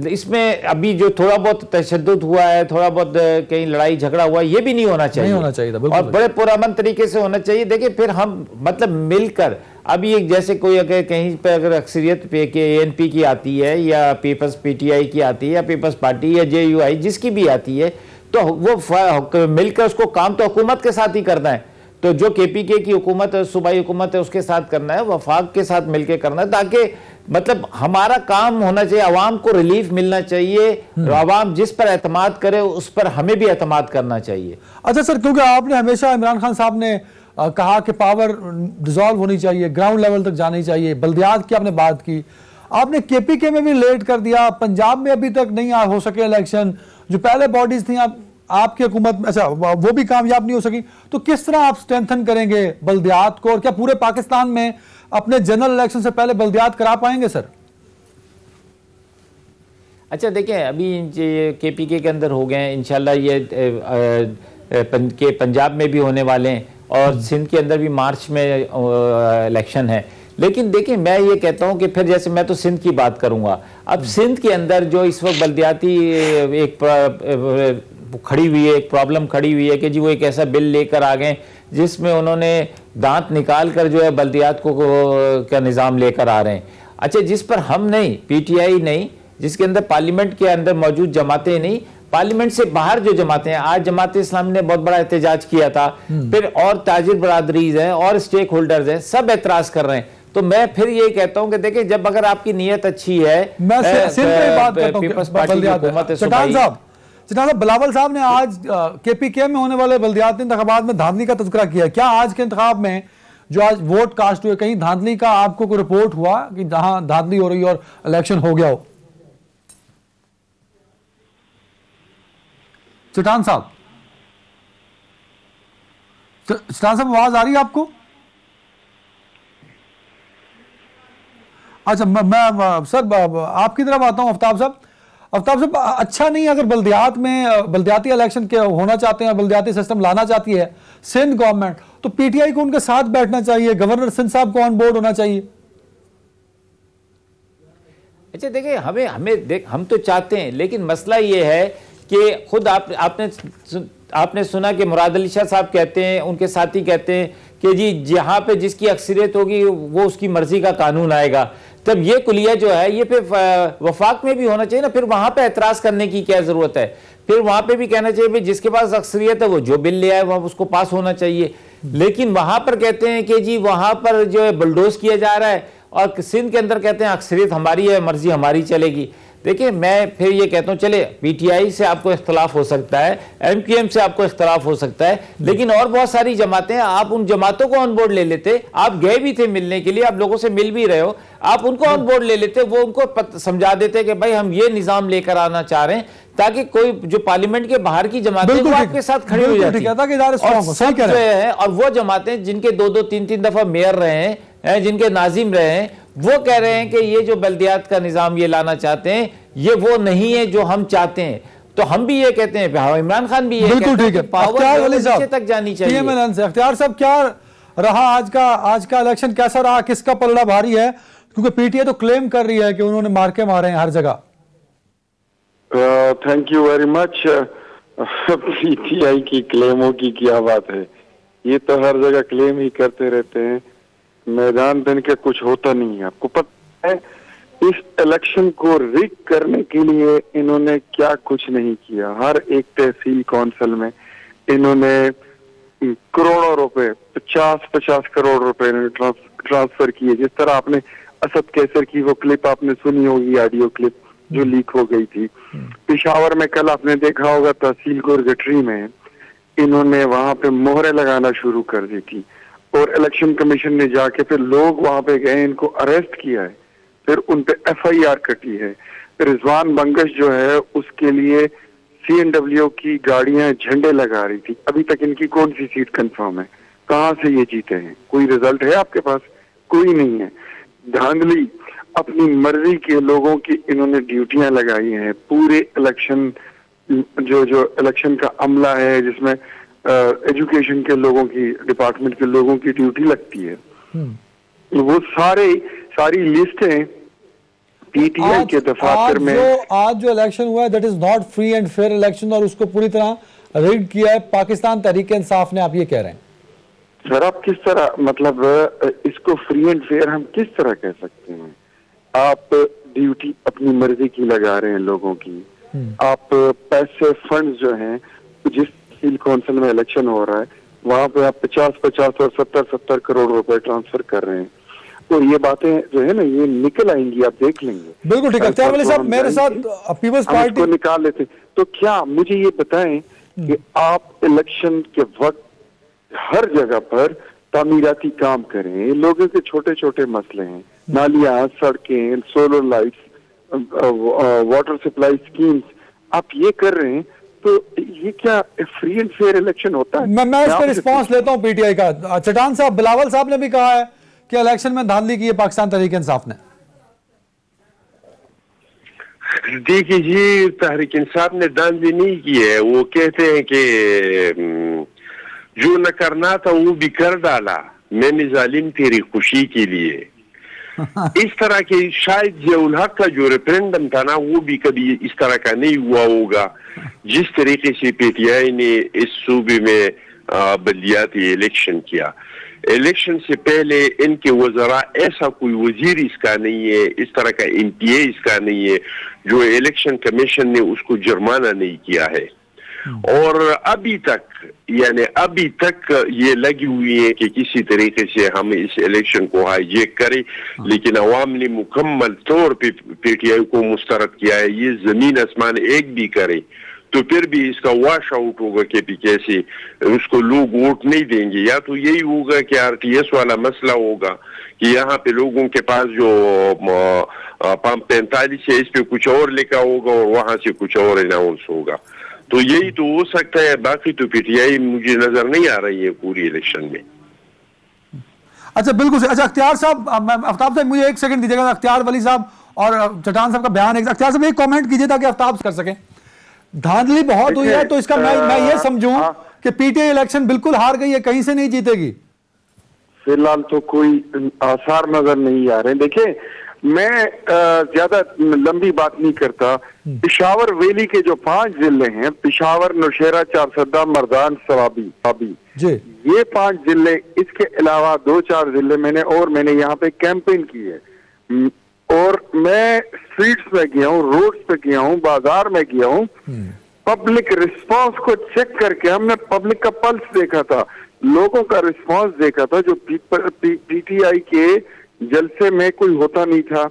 इसमें अभी जो थोड़ा बहुत तशद्दुद हुआ है, थोड़ा बहुत कहीं लड़ाई झगड़ा हुआ, ये भी नहीं होना चाहिए, नहीं होना चाहिए था, और बड़े पुरअमन तरीके से होना चाहिए। देखिए फिर हम मतलब मिलकर, अभी एक जैसे कोई अगर कहीं पर अगर अक्सरियत पे के ANP की आती है या पीपल्स PTI की आती है या पीपल्स पार्टी या JUI जिसकी भी आती है, तो वो मिलकर उसको काम तो हुकूमत के साथ ही करना है। तो जो KPK की हुकूमत है, सूबाई हुकूमत है, उसके साथ करना है, वफाक के साथ मिलकर करना है, ताकि मतलब हमारा काम होना चाहिए, अवाम को रिलीफ मिलना चाहिए, अवाम जिस पर एतमाद करे उस पर हमें भी एतमाद करना चाहिए। अच्छा सर, क्योंकि आपने हमेशा, इमरान खान साहब ने कहा कि पावर डिसॉल्व होनी चाहिए, ग्राउंड लेवल तक जानी चाहिए, बल्दियात की आपने बात की, आपने KPK में भी लेट कर दिया, पंजाब में अभी तक नहीं हो सके इलेक्शन, जो पहले बॉडीज थी आपकी हुकूमत में, अच्छा वो भी कामयाब नहीं हो सकी। तो किस तरह आप स्ट्रेंथन करेंगे बल्दियात को, और क्या पूरे पाकिस्तान में अपने जनरल इलेक्शन से पहले बल्दियात करा पाएंगे सर? अच्छा देखिए, अभी ये KPK के अंदर हो गए, इंशाल्लाह ये पंजाब में भी होने वाले हैं और सिंध के अंदर भी मार्च में इलेक्शन है। लेकिन देखिए मैं ये कहता हूं कि फिर जैसे मैं तो सिंध की बात करूंगा, अब सिंध के अंदर जो इस वक्त बल्दियाती एक खड़ी हुई है, एक प्रॉब्लम खड़ी हुई है कि जी वो एक ऐसा बिल लेकर आ गए जिसमें उन्होंने दांत निकाल कर जो है बल्दियात को का निज़ाम लेकर आ रहे हैं। अच्छा, जिस पर हम नहीं, PTI नहीं, जिसके अंदर पार्लियामेंट के अंदर मौजूद जमातें नहीं, पार्लियामेंट से बाहर जो जमातें हैं, आज जमात इस्लामी ने बहुत बड़ा एहतजाज किया था, फिर और ताजिर बरादरीज हैं और स्टेक होल्डर्स हैं, सब एतराज कर रहे हैं। तो मैं फिर ये कहता हूं कि देखिए जब अगर आपकी नीयत अच्छी है, मैं सिर्फ बात करता हूं, पीपल्स पार्टी की हुकूमत है। चट्टान साहब, बिलावल साहब ने आज KPK में होने वाले बल्दियाती इंतखाबात में धांधली का तज़किरा किया। क्या आज के इंतखाब में जो आज वोट कास्ट हुए, कहीं धांधली का आपको कोई रिपोर्ट हुआ कि जहां धांधली हो रही और इलेक्शन हो गया हो? चट्टान साहब, आवाज आ रही है आपको? अच्छा, मैं सर आपकी तरफ आता हूं। आफ्ताब साहब, आफ्ताब साहब, अच्छा नहीं अगर बल्दियाती इलेक्शन के होना चाहते हैं, बल्दियाती सिस्टम लाना चाहती है सिंध गवर्नमेंट, तो पीटीआई को उनके साथ बैठना चाहिए, गवर्नर सिंध साहब को ऑन बोर्ड होना चाहिए। अच्छा देखिए, हम तो चाहते हैं, लेकिन मसला ये है कि खुद आपने सुना कि मुराद अली शाह साहब कहते हैं, उनके साथी कहते हैं कि जी जहां पे जिसकी अक्सरियत होगी वो उसकी मर्जी का कानून आएगा। तब ये कुलिया जो है ये फिर वफाक में भी होना चाहिए ना, फिर वहां पे एतराज करने की क्या जरूरत है? फिर वहां पे भी कहना चाहिए भाई जिसके पास अक्सरियत है वो जो बिल ले आए वह उसको पास होना चाहिए। लेकिन वहां पर कहते हैं कि जी वहां पर जो है बुलडोज किया जा रहा है, और सिंध के अंदर कहते हैं अक्सरियत हमारी है, मर्जी हमारी चलेगी। देखिए मैं फिर ये कहता हूँ, चले पीटीआई से आपको इख्तलाफ हो सकता है, एमक्यूएम से आपको इख्तलाफ हो सकता है, लेकिन और बहुत सारी जमातें, आप उन जमातों को ऑन बोर्ड ले लेते। आप गए भी थे मिलने के लिए, आप लोगों से मिल भी रहे हो, आप उनको ऑन बोर्ड ले लेते, वो उनको समझा देते कि भाई हम ये निजाम लेकर आना चाह रहे हैं, ताकि कोई जो पार्लियामेंट के बाहर की जमातें वो आपके साथ खड़ी हो जाती है। और वो जमातें जिनके 2-2, 3-3 दफा मेयर रहे हैं, जिनके नाजिम रहे हैं, वो कह रहे हैं कि ये जो बल्दियात का निजाम ये लाना चाहते हैं ये वो नहीं है जो हम चाहते हैं। तो हम भी ये कहते हैं, इमरान खान भी ये कहते हैं कि पावर नीचे तक जानी चाहिए। अख्तियार साहब, क्या रहा आज का इलेक्शन, कैसा रहा, किसका पलड़ा भारी है? क्योंकि पीटीआई तो क्लेम कर रही है कि उन्होंने मार्के मारे हैं हर जगह। Thank you very much. PTI की क्लेमों की क्या बात है, ये तो हर जगह क्लेम ही करते रहते हैं, मैदान बन के कुछ होता नहीं है। आपको पता है इस इलेक्शन को रिग करने के लिए इन्होंने क्या कुछ नहीं किया। हर एक तहसील कौंसिल में इन्होंने करोड़ों रुपए, 50-50 करोड़ रुपए इन्होंने ट्रांसफर किए। जिस तरह आपने असद कैसर की वो क्लिप आपने सुनी होगी, ऑडियो क्लिप जो लीक हो गई थी पेशावर में, कल आपने देखा होगा तहसील गुरगटरी में इन्होंने वहां पे मोहरें लगाना शुरू कर दी थी, और इलेक्शन कमीशन ने जाके फिर लोग वहां पे गए, इनको अरेस्ट किया है, फिर उन पे एफआईआर कटी है। रिजवान बंगश जो है उसके लिए सीएनडब्ल्यू की गाड़ियां झंडे लगा रही थी। अभी तक इनकी कौन सी सीट कंफर्म है? कहां से ये जीते हैं? कोई रिजल्ट है आपके पास? कोई नहीं है। धांधली, अपनी मर्जी के लोगों की इन्होंने ड्यूटियां लगाई हैं। पूरे इलेक्शन जो इलेक्शन का अमला है, जिसमें एजुकेशन के लोगों की, डिपार्टमेंट के लोगों की ड्यूटी लगती है, वो सारी लिस्टें पीटीआई के दफातर में। आज जो इलेक्शन हुआ है that is not free and fair election, और उसको पूरी तरह रिग किया है पाकिस्तान तहरीक इंसाफ ने, आप ये कह रहे हैं? सर आप किस तरह, मतलब इसको फ्री एंड फेयर हम किस तरह कह सकते हैं? आप ड्यूटी अपनी मर्जी की लगा रहे हैं लोगों की, आप पैसे फंड जो हैं, जिस तहसील कौंसिल में इलेक्शन हो रहा है वहां पे आप 50-50 और 70-70 करोड़ रुपए ट्रांसफर कर रहे हैं। तो ये बातें जो है ना ये निकल आएंगी, आप देख लेंगे। बिल्कुल ठीक है। अख्तियार वली साहब, मेरे साथ पीपल्स पार्टी को निकाल लेते। तो क्या मुझे ये बताएं कि आप इलेक्शन के वक्त हर जगह पर तामीराती काम करें, लोगों के छोटे छोटे मसले हैं, नालियां, सड़कें, solar lights, water supply schemes, आप ये कर रहे हैं, तो ये क्या फ्री एंड फेयर इलेक्शन होता है? मैं इस पर रिस्पांस लेता हूं पीटीआई का। चटान साहब, बिलावल साहब ने भी कहा है कि इलेक्शन में धांधली की है पाकिस्तान तहरीक इंसाफ ने। देखिए जी, तहरीक इंसाफ ने धांधली नहीं की है। वो कहते हैं कि जो न करना था वो भी कर डाला, मैंने जालिम तेरी खुशी के लिए। इस तरह के शायद जियाउल हक का जो रेफरेंडम था ना, वो भी कभी इस तरह का नहीं हुआ होगा जिस तरीके से पीटीआई ने इस सूबे में बल्दियाती इलेक्शन किया। इलेक्शन से पहले इनके वज़रा, ऐसा कोई वजीर इसका नहीं है, इस तरह का एमपीए इसका नहीं है जो इलेक्शन कमीशन ने उसको जुर्माना नहीं किया है। और अभी तक ये लगी हुई है कि किसी तरीके से हम इस इलेक्शन को हाईजैक करें, लेकिन अवाम ने मुकम्मल तौर पे पीटीआई को मुस्तरद किया है। ये जमीन आसमान एक भी करे तो फिर भी इसका वॉश आउट होगा कि कैसे उसको लोग वोट नहीं देंगे। या तो यही होगा कि आरटीएस वाला मसला होगा कि यहाँ पे लोगों के पास जो 45 है इस पे कुछ और लिखा होगा और वहां से कुछ और अनाउंस होगा। तो यही तो हो सकता है, बाकी तो पीटीआई मुझे नजर नहीं आ रही है पूरी इलेक्शन में। अच्छा बिल्कुल। अच्छा अख्तियार साहब, आफ्ताब साहब मुझे एक सेकंड दीजिएगा। अख्तियार वली साहब और चट्टान साहब का बयान एक अख्तियार साहब एक कमेंट कीजिए ताकि आफ्ताब कर सकें। धांधली बहुत हुई है तो इसका मैं ये समझूं कि पीटीआई इलेक्शन बिल्कुल हार गई है, कहीं से नहीं जीतेगी। फिलहाल तो कोई आसार नजर नहीं आ रहे। देखिए, मैं ज्यादा लंबी बात नहीं करता। पिशावर वैली के जो 5 जिले हैं, पिशावर, नौशेरा, चारसद्दा, मर्दान, सवाबी जी, ये 5 जिले, इसके अलावा 2-4 जिले मैंने यहाँ पे कैंपेन की है और मैं स्ट्रीट्स में गया हूँ, रोड्स पे गया हूँ, बाजार में गया हूँ। पब्लिक रिस्पांस को चेक करके हमने पब्लिक का पल्स देखा था, लोगों का रिस्पांस देखा था। जो पीटीआई के जलसे में कोई होता नहीं था,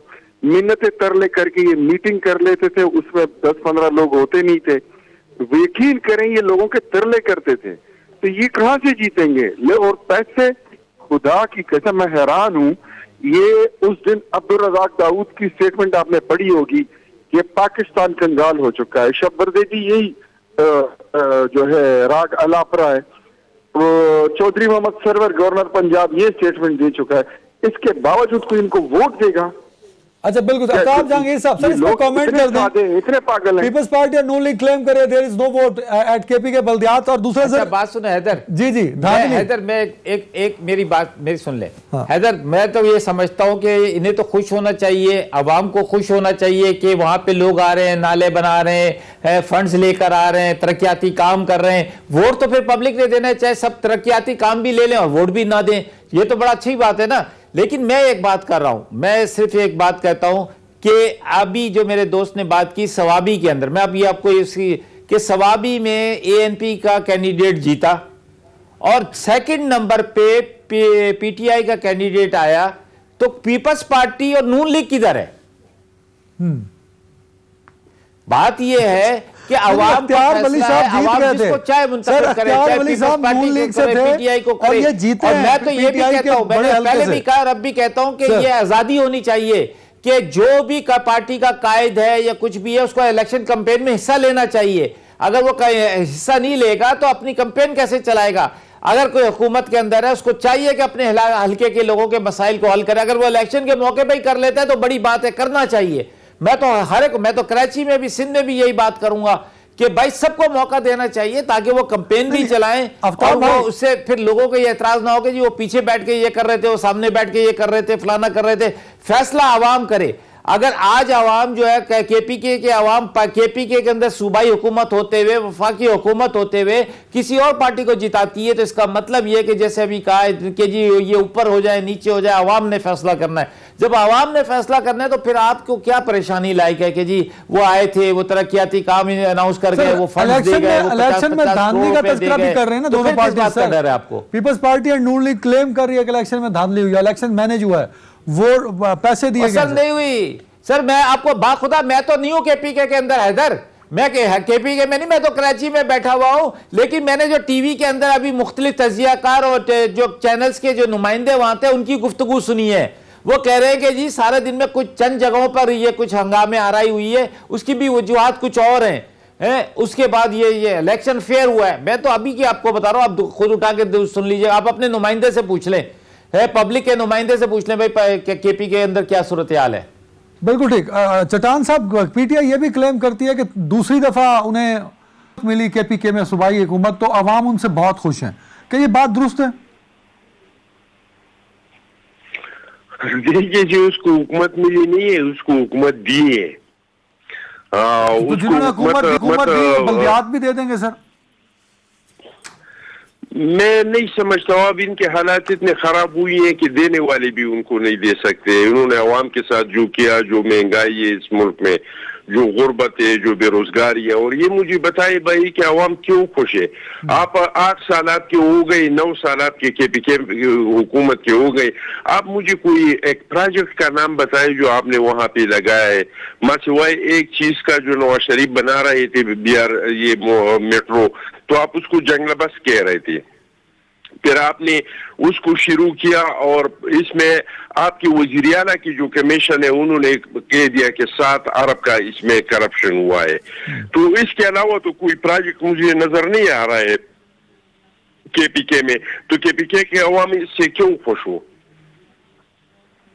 मिन्नतें तरले करके ये मीटिंग कर लेते थे, उसमें 10-15 लोग होते नहीं थे। यकीन करें, ये लोगों के तरले करते थे, तो ये कहां से जीतेंगे? और पैसे, खुदा की कसम मैं हैरान हूं। ये उस दिन अब्दुल रज़ाक दाऊद की स्टेटमेंट आपने पढ़ी होगी कि पाकिस्तान कंगाल हो चुका है। शब्बरदे जी यही जो है राग अलापरा है। चौधरी मोहम्मद सरवर गवर्नर पंजाब ये स्टेटमेंट दे चुका है, इसके बावजूद कोई इनको वोट देगा? अच्छा बिल्कुल। आफ्ताब जहांगीर साहब सर, इसको कमेंट कर दें। इतने पागल हैं। पीपल्स पार्टी और नून लीग क्लेम करे there is no vote at KP के बल्दियात। और दूसरे अच्छा, बात सुनो हैदर। जी हैदर, मैं एक मेरी बात मेरी सुन ले। हाँ। हैदर, मैं तो ये समझता हूँ कि इन्हें तो खुश होना चाहिए, अवाम को खुश होना चाहिए कि वहां पे लोग आ रहे हैं, नाले बना रहे हैं, फंड्स लेकर आ रहे हैं, तरक्याती काम कर रहे हैं। वोट तो फिर पब्लिक ने देना है, चाहे सब तरक्याती काम भी ले लें और वोट भी ना दें, ये तो बड़ा अच्छी बात है ना। लेकिन मैं एक बात कर रहा हूं, मैं सिर्फ एक बात कहता हूं कि अभी जो मेरे दोस्त ने बात की सवाबी के अंदर, मैं अभी आपको इसकी कि सवाबी में एएनपी का कैंडिडेट जीता और सेकंड नंबर पे पीटीआई का कैंडिडेट आया, तो पीपल्स पार्टी और नून लीग किधर है? बात यह है कि अवाम को चाहे मुंतखब करे, चाहे पीपल्स पार्टी को करे, पीटीआई को करे। और मैं तो ये भी कहता हूं, मैंने पहले भी कहा और अब भी कहता हूं कि ये आजादी होनी चाहिए कि जो भी पार्टी का कायद है या कुछ भी है, उसको इलेक्शन कैंपेन में हिस्सा लेना चाहिए। अगर वो हिस्सा नहीं लेगा तो अपनी कैंपेन कैसे चलाएगा? अगर कोई हुकूमत के अंदर है, उसको चाहिए कि अपने हल्के के लोगों के मसाइल को हल करे। अगर वो इलेक्शन के मौके पर ही कर लेता है तो बड़ी बात है, करना चाहिए। मैं तो कराची में भी, सिंध में भी यही बात करूंगा कि भाई सबको मौका देना चाहिए ताकि वो कैंपेन भी चलाएं और वो उससे फिर लोगों को ये एतराज ना हो कि जी वो पीछे बैठ के ये कर रहे थे, वो सामने बैठ के ये कर रहे थे, फलाना कर रहे थे। फैसला आवाम करे। अगर आज आवाम जो है केपीके के आवाम केपीके के अंदर सूबाई हुकूमत होते हुए, वफाकी हुकूमत होते हुए किसी और पार्टी को जिताती है, तो इसका मतलब यह कि जैसे अभी कहा कि जी ये ऊपर हो जाए नीचे हो जाए, आवाम ने फैसला करना है। जब आवाम ने फैसला करना है तो फिर आपको क्या परेशानी लायक है कि जी वो आए थे, वो तरक्याती काम अनाउंस कर गए, वो फंड दे गए, इलेक्शन में धांधली का तस्करा भी कर रहे हैं ना दोनों पार्टी। का डर है आपको? पीपल्स पार्टी और नून लीग क्लेम कर रही है कि इलेक्शन में धांधली हुई है, इलेक्शन मैनेज हुआ है, वो पैसे दिए गए नहीं हुई। सर मैं आपको बाखुदा, मैं तो नहीं हूं केपीके के अंदर हैदर, मैं केपीके में नहीं, मैं तो कराची में बैठा हुआ हूं। लेकिन मैंने जो टीवी के अंदर अभी मुख्तलिफ तजियाकार और जो चैनल्स के जो नुमाइंदे वहां थे उनकी गुफ्तगू सुनी है। वो कह रहे हैं कि जी सारे दिन में कुछ चंद जगहों पर ये कुछ हंगामे आराई हुई है, उसकी भी वजूहात कुछ और हैं। उसके बाद ये इलेक्शन फेयर हुआ है। मैं तो अभी की आपको बता रहा हूं, आप खुद उठा के सुन लीजिए, आप अपने नुमाइंदे से पूछ लें, पब्लिक के नुमाइंदे से पूछ लें भाई केपी के अंदर क्या सूरत हाल है। बिल्कुल ठीक। चट्टान साहब, पीटीआई ये भी क्लेम करती है कि दूसरी दफा उन्हें मिली केपीके में सूबाई हुकूमत, तो अवाम उनसे बहुत खुश हैं। क्या ये बात दुरुस्त है? देखिए, जो उसको हुकूमत मिली नहीं है, उसको हुकूमत दी है। तो जिन्होंने हुकूमत दी, बल्दियात भी दे देंगे सर? मैं नहीं समझता हूँ। अब इनके हालात इतने खराब हुई है कि देने वाले भी उनको नहीं दे सकते। उन्होंने अवाम के साथ जो किया, जो महंगाई है इस मुल्क में, जो गुर्बत है, जो बेरोजगारी है, और ये मुझे बताए भाई कि अवाम क्यों खुश है। आप 8 साल आपके हो गए, 9 साल आपके केपीके हुकूमत के हो गए, आप मुझे कोई एक प्रोजेक्ट का नाम बताए जो आपने वहां पे लगाया है। सिवाय एक चीज का जो नवाज शरीफ बना रहे थे ये मेट्रो, तो आप उसको जंगल बस कह रहे थे, फिर आपने उसको शुरू किया और इसमें आपकी वज़ीर आला की जो कमीशन है उन्होंने कह दिया कि 7 अरब का इसमें करप्शन हुआ है। तो इसके अलावा तो कोई प्रोजेक्ट मुझे नजर नहीं आ रहा है केपीके में। तो केपीके के अवाम इससे क्यों खुश हो?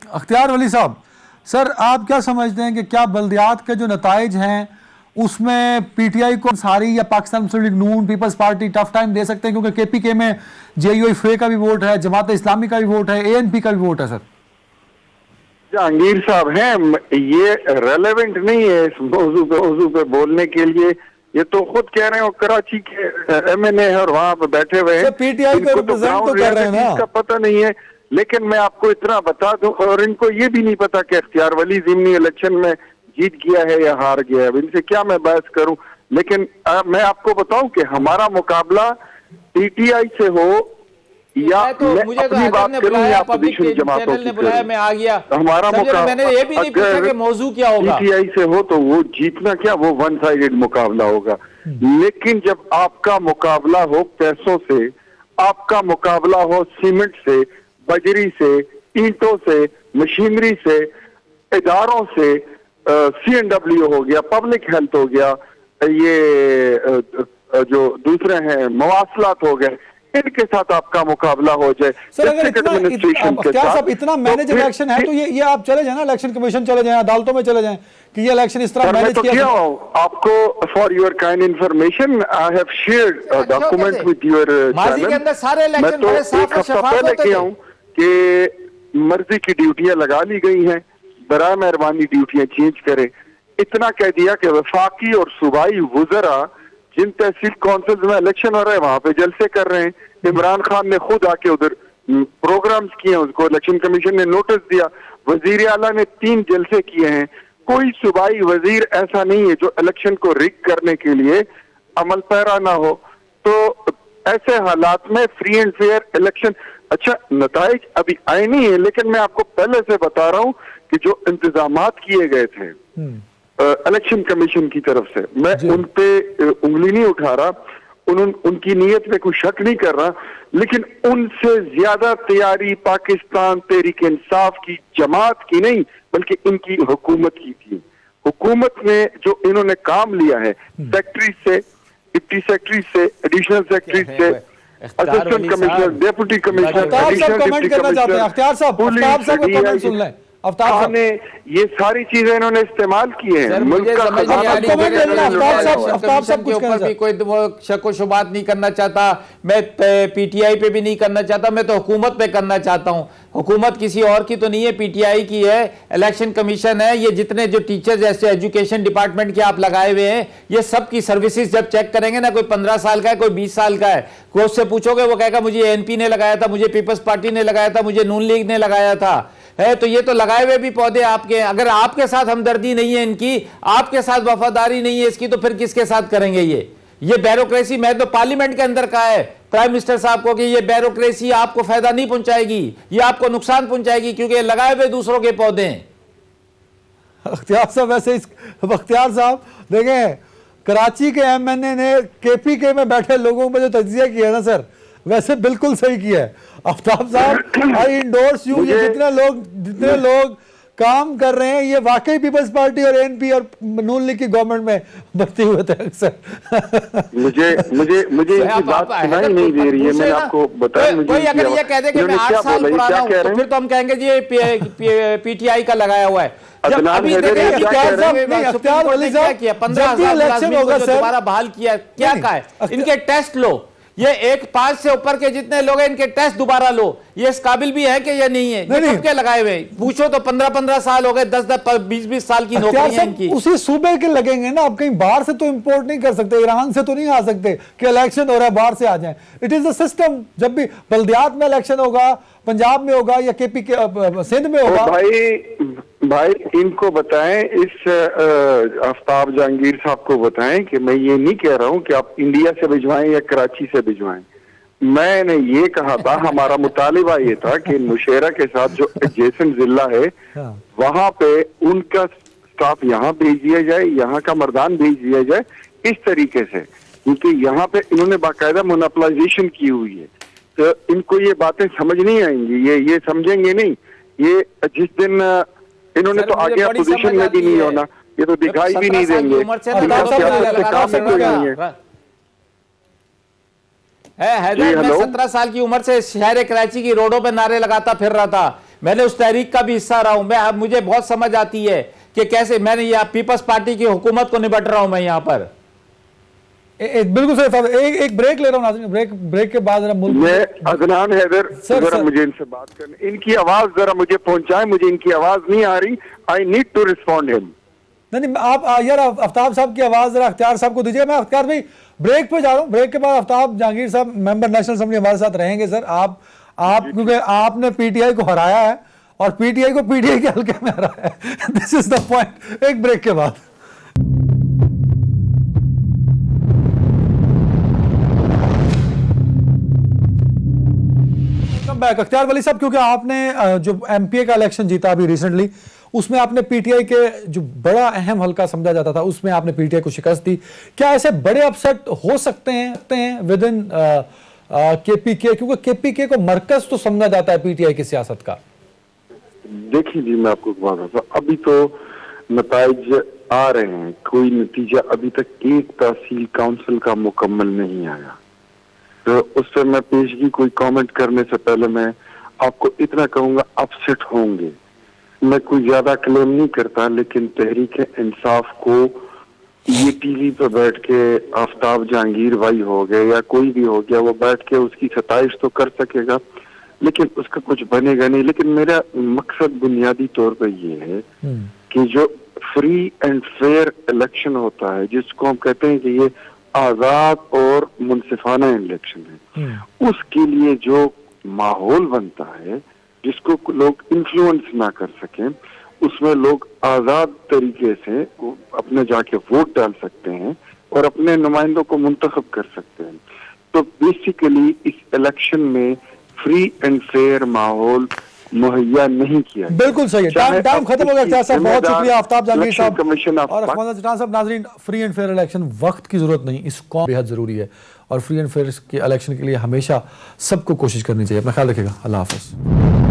अख्तियार वली साहब, सर आप क्या समझते हैं कि क्या बल्दियात के जो नताइज हैं उसमें पीटीआई को सारी या पाकिस्तान मुस्लिम लीग नून पीपल्स पार्टी टफ टाइम दे सकते हैं, क्योंकि केपीके में जेयूआई का भी वोट है, जमात इस्लामी का भी वोट है, एएनपी का भी वोट है? सर जहांगीर साहब हैं, ये रेलेवेंट नहीं है इस मौजू पे बोलने के लिए। ये तो खुद कह रहे हैं, और कराची के एमएनए है और वहां पे बैठे हुए हैं, पीटीआई को रिप्रेजेंट तो कर रहे हैं ना, इसका पता नहीं है। लेकिन मैं आपको इतना बता दूं, और इनको ये भी नहीं पता कि इख्तियार वली ज़िमनी इलेक्शन में जीत गया है या हार गया है। अब इनसे क्या मैं बहस करूं, लेकिन मैं आपको बताऊं कि हमारा मुकाबला पीटीआई से हो या मैं मुझे अपनी बात करूं या अपोजिशन जमातों ने बुलाया, मैं आ गया। हमारा मुकाबला, मैंने ये भी नहीं पूछा कि मौजू क्या होगा। पीटीआई से हो तो वो जीतना क्या, वो वन साइडेड मुकाबला होगा। लेकिन जब आपका मुकाबला हो पैसों से, आपका मुकाबला हो सीमेंट से, बजरी से, ईंटों से, मशीनरी से, इदारों से, CNW हो गया, पब्लिक हेल्थ हो गया, ये जो दूसरे हैं मवासलात हो गए, इनके साथ आपका मुकाबला हो जाए। सर अगर इतना मैनेज इलेक्शन है तो ये आप चले जाए ना, इलेक्शन कमीशन चले जाए, अदालतों में चले जाए कि ये इलेक्शन इस तरह मैनेज किया। आपको for your kind information, I have shared document with your channel. मैं तो एक हफ्ता पहले किया हूँ कि मर्जी की ड्यूटियां लगा ली गई हैं, बराए मेहरबानी ड्यूटियां चेंज करें। इतना कह दिया कि वफाकी और सूबाई वुज़रा जिन तहसील काउंसिल में इलेक्शन हो रहे हैं वहां पे जलसे कर रहे हैं। इमरान खान ने खुद आके उधर प्रोग्राम्स किए, उसको इलेक्शन कमीशन ने नोटिस दिया। वजीर आला ने 3 जलसे किए हैं। कोई सूबाई वजीर ऐसा नहीं है जो इलेक्शन को रिग करने के लिए अमल पैरा ना हो। तो ऐसे हालात में फ्री एंड फेयर इलेक्शन, अच्छा नताइज अभी आए नहीं है, लेकिन मैं आपको पहले से बता रहा हूं कि जो इंतजामात किए गए थे इलेक्शन कमीशन की तरफ से, मैं उन पे उंगली नहीं उठा रहा, उनकी नीयत पे कोई शक नहीं कर रहा, लेकिन उनसे ज्यादा तैयारी पाकिस्तान तहरीक इंसाफ की जमात की नहीं बल्कि इनकी हुकूमत की थी। हुकूमत ने जो इन्होंने काम लिया है, सेक्रेटरी से, डिप्टी सेक्रेटरी से, एडिशनल सेक्रेटरी से, असिस्टेंट कमिश्नर, डिप्टी कमिश्नर, अख्तियार साहब ने ये सारी चीजें इन्होंने इस्तेमाल की हैं। मुल्क का के ऊपर भी कोई शक व शुबात नहीं करना चाहता, मैं पीटीआई पे भी नहीं करना चाहता, मैं तो हुकूमत पे करना चाहता हूं। हुकूमत किसी और की तो नहीं है, पीटीआई की है, इलेक्शन कमीशन है। ये जितने जो टीचर्स जैसे एजुकेशन डिपार्टमेंट के आप लगाए हुए हैं, ये सब की सर्विसेज जब चेक करेंगे ना, कोई 15 साल का है, कोई 20 साल का है, कोई उससे पूछोगे वो कहेगा मुझे एएनपी ने लगाया था, मुझे पीपल्स पार्टी ने लगाया था, मुझे नून लीग ने लगाया था। है तो ये तो लगाए हुए भी पौधे आपके। अगर आपके साथ हमदर्दी नहीं है इनकी, आपके साथ वफादारी नहीं है इसकी, तो फिर किसके साथ करेंगे? ये ब्यूरोक्रेसी, मैं तो पार्लियामेंट के अंदर कहा है प्राइम मिनिस्टर साहब को कि ये ब्यूरोक्रेसी आपको फायदा नहीं पहुंचाएगी, ये आपको नुकसान पहुंचाएगी, क्योंकि लगाए हुए दूसरों के पौधे हैं। अख्तियार साहब वैसे अख्तियार साहब देखें, कराची के एमएनए ने केपीके में बैठे लोगों पर जो तज्जिया किया ना सर, वैसे बिल्कुल सही किया है। आफ्ताब साहब आई इंडोर्स यू। ये जितने लोग काम कर रहे हैं ये वाकई पीपल्स पार्टी और एएनपी और नून लीग की गवर्नमेंट में भर्ती हुए थे अक्सर। मुझे ये बात सुनाई नहीं दे रही है, मैंने आपको बताया। कोई अगर ये कह दे कि मैं 8 साल पुराना हूं तो फिर तो हम कहेंगे जी ये पीटीआई का लगाया हुआ है। जब अभी देखें अख्तियार वली साहब किया 15,000 दोबारा बहाल किया, क्या कहा है? इनके टेस्ट लो, ये 5 से ऊपर के जितने लोग हैं इनके टेस्ट दोबारा लो, ये इस काबिल भी है कि ये नहीं है? कब के लगाए हुए पूछो तो 15-15 साल हो गए, 10-10 20-20 साल की नौकरी है इनकी। उसी सूबे के लगेंगे ना, आप कहीं बाहर से तो इंपोर्ट नहीं कर सकते, ईरान से तो नहीं आ सकते कि इलेक्शन हो रहा है बाहर से आ जाए। It is the system. जब भी बल्दियात में इलेक्शन होगा, पंजाब में होगा या केपी के सिंध में होगा। भाई इनको बताएं, इस आफ्ताब जहांगीर साहब को बताएं कि मैं ये नहीं कह रहा हूं कि आप इंडिया से भिजवाएं या कराची से भिजवाएं। मैंने ये कहा था, हमारा मुतालिबा ये था कि नौशेरा के साथ जो एडजेसेंट जिला है वहां पे उनका स्टाफ यहाँ भेज दिया जाए, यहाँ का मर्दान भेज दिया जाए इस तरीके से, क्योंकि यहाँ पे इन्होंने बाकायदा मोनोपोलाइजेशन की हुई है। तो इनको ये बातें समझ नहीं आएंगी, ये समझेंगे नहीं। ये जिस दिन इन्होंने तो आगे अपोजिशन में भी नहीं होना, ये तो दिखाई भी नहीं देंगे। हैदर, मैं 17 साल की उम्र से शहर कराची की रोडों पे नारे लगाता फिर रहा था, मैंने उस तहरीक का भी हिस्सा रहा हूं। मैं अब मुझे बहुत समझ आती है कि कैसे मैंने ये पीपल्स पार्टी की हुकूमत को निपट रहा हूं मैं यहां पर। बिल्कुल सही साहब, एक ब्रेक ले रहा हूँ नाज़रीन, ब्रेक के बाद जरा मुल्क मैं अदनान हैदर, सर, जरा सर। मुझे इनसे बात करनी, इनकी आवाज जरा मुझे पहुंचाएं, मुझे इनकी आवाज नहीं आ रही। I need to respond him. नहीं आप यार आफ्ताब साहब की आवाज जरा अख्तियार साहब को दीजिए। मैं अख्तियार भाई ब्रेक पे जा रहा हूँ, ब्रेक के बाद आफ्ताब जहांगीर साहब मेंबर नेशनल असेंबली हमारे साथ रहेंगे। सर आप क्योंकि आपने पीटीआई को हराया है और पीटीआई को पीटीआई के हल्के में हराया है। This is the point. एक ब्रेक के बाद बैक। अख्तियार वली साहब, क्योंकि आपने जो एमपीए का इलेक्शन जीता अभी रिसेंटली, उसमें आपने पीटीआई के जो बड़ा अहम हल्का समझा जाता था उसमें आपने पीटीआई को शिकस्त दी। क्या ऐसे बड़े अपसेट हो सकते हैं विद इन केपीके, क्योंकि केपीके को मरकज तो समझा जाता है पीटीआई की सियासत का? देखिए जी, मैं आपको एक बात बताता हूं, अभी तो नताइज आ रहे हैं, कोई नतीजा अभी तक एक तहसील काउंसिल का मुकम्मल नहीं आया। तो उस पर मैं पेशगी कोई कमेंट करने से पहले मैं आपको इतना कहूंगा, अपसेट होंगे। मैं कोई ज्यादा क्लेम नहीं करता, लेकिन तहरीक इंसाफ को ये टीवी पे बैठ के आफ्ताब जहांगीर भाई हो गए या कोई भी हो गया, वो बैठ के उसकी सताइश तो कर सकेगा, लेकिन उसका कुछ बनेगा नहीं। लेकिन मेरा मकसद बुनियादी तौर पर ये है कि जो फ्री एंड फेयर इलेक्शन होता है, जिसको हम कहते हैं कि ये आजाद और मुनसिफाना इलेक्शन है, उसके लिए जो माहौल बनता है जिसको लोग इन्फ्लुएंस ना कर सकें, उसमें लोग आजाद तरीके से अपने जाके वोट डाल सकते हैं और अपने नुमाइंदों को मुंतखब कर सकते हैं। तो बेसिकली इस इलेक्शन में फ्री एंड फेयर माहौल मुहैया नहीं किया। बिल्कुल सही है। टाइम खत्म हो गया साहब, बहुत शुक्रिया आफ्ताब जहांगीर साहब और अखवान चटान साहब। नाजरीन, फ्री एंड फेयर इलेक्शन वक्त की जरूरत नहीं, इस कौम बेहद जरूरी है और फ्री एंड फेयर के इलेक्शन के लिए हमेशा सबको कोशिश करनी चाहिए। अपना ख्याल रखिएगा। अल्लाह हाफिज।